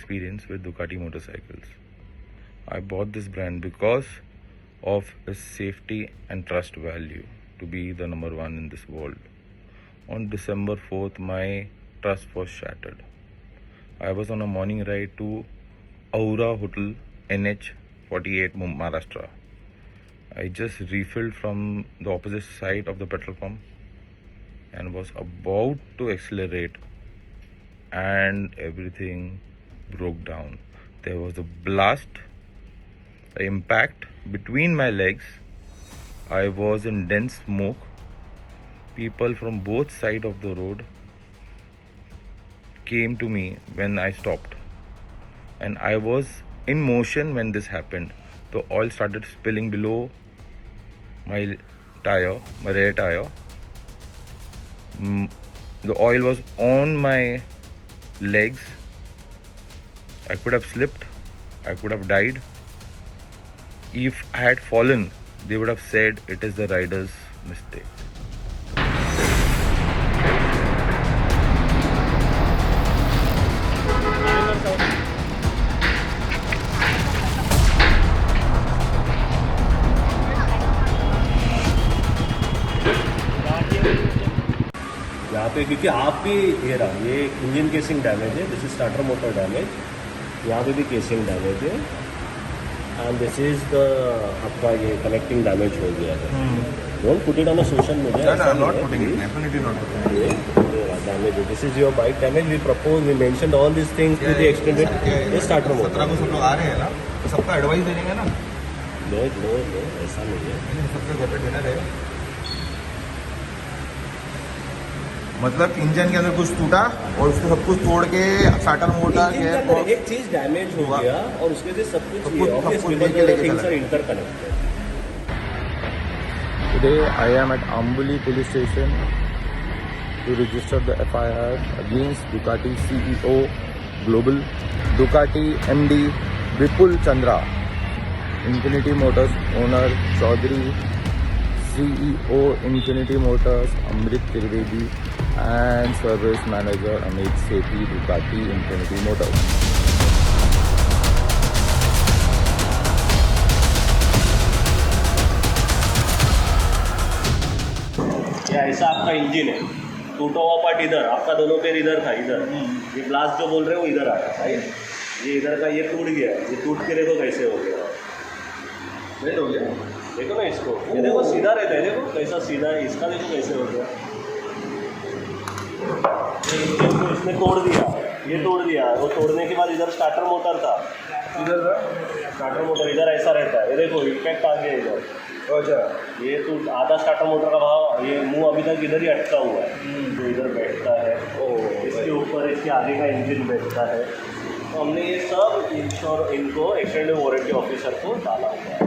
experience with Ducati motorcycles. I bought this brand because of its safety and trust value to be the number one in this world. On December 4th, my trust was shattered. I was on a morning ride to Aura Hotel, NH48, Maharashtra. I just refilled from the opposite side of the petrol pump and was about to accelerate, and everything broke down. There was a blast, an impact between my legs. I was in dense smoke. People from both sides of the road came to me when I stopped, and I was in motion when this happened. The oil started spilling below my tire, my rear tire. The oil was on my legs. I could have slipped. I could have died. If I had fallen, they would have said it is the rider's mistake. यहाँ पे क्योंकि आप भी ये रहा, ये engine casing damage है, this is starter motor damage, यहाँ पे भी केसिंग डैमेज है, एंड दिस इज द आपका ये कनेक्टिंग डैमेज हो गया है. Don't put it on a social media. Not putting it. Definitely not putting it. Damage. This is your bike damage. We propose, we mentioned all this things to the extended ये starter motor. 17 को सब लोग आ रहे हैं ना, तो सबका advice दे देंगे ना. नो ऐसा नहीं है. सबके घर पे डिनर है. मतलब इंजन के अंदर कुछ टूटा और उसको सब कुछ तोड़ के स्टार्टर मोटर एक चीज डैमेज हो गया और उसके लिए सब कुछ interconnected. Today I am at Amboli police station to register the FIR against Ducati CEO Global, Ducati MD Vipul Chandra, Infinity Motors owner Chaudhary, CEO Infinity Motors Amrit Trivedi, and service manager Amit Sethi, Ducati Infinity Motors. ये ऐसा आपका engine है, टूटा हुआ part इधर, आपका दोनों पैर इधर था, इधर ये ब्लास्ट जो बोल रहे हो वो इधर आया था. ये इधर का ये टूट गया, ये टूट के देखो कैसे हो गया. नहीं हो गया, देखो ना इसको, ये देखो सीधा रहता है, देखो कैसा सीधा है, इसका देखो कैसे हो गया. इंजन को इसने तोड़ दिया, ये तोड़ दिया. वो तोड़ने के बाद इधर स्टार्टर मोटर था, इधर स्टार्टर मोटर इधर ऐसा रहता है. ये देखो इम्पैक्ट आ गया इधर. अच्छा, ये तो आधा स्टार्टर मोटर का भाव, ये मुंह अभी तक इधर ही अटका हुआ है, जो इधर बैठता है. इसके ऊपर इसके आगे का इंजन बैठता है. तो हमने ये सब इनको एक्सटेंडेड वारंटी ऑफिसर को डाला हुआ है.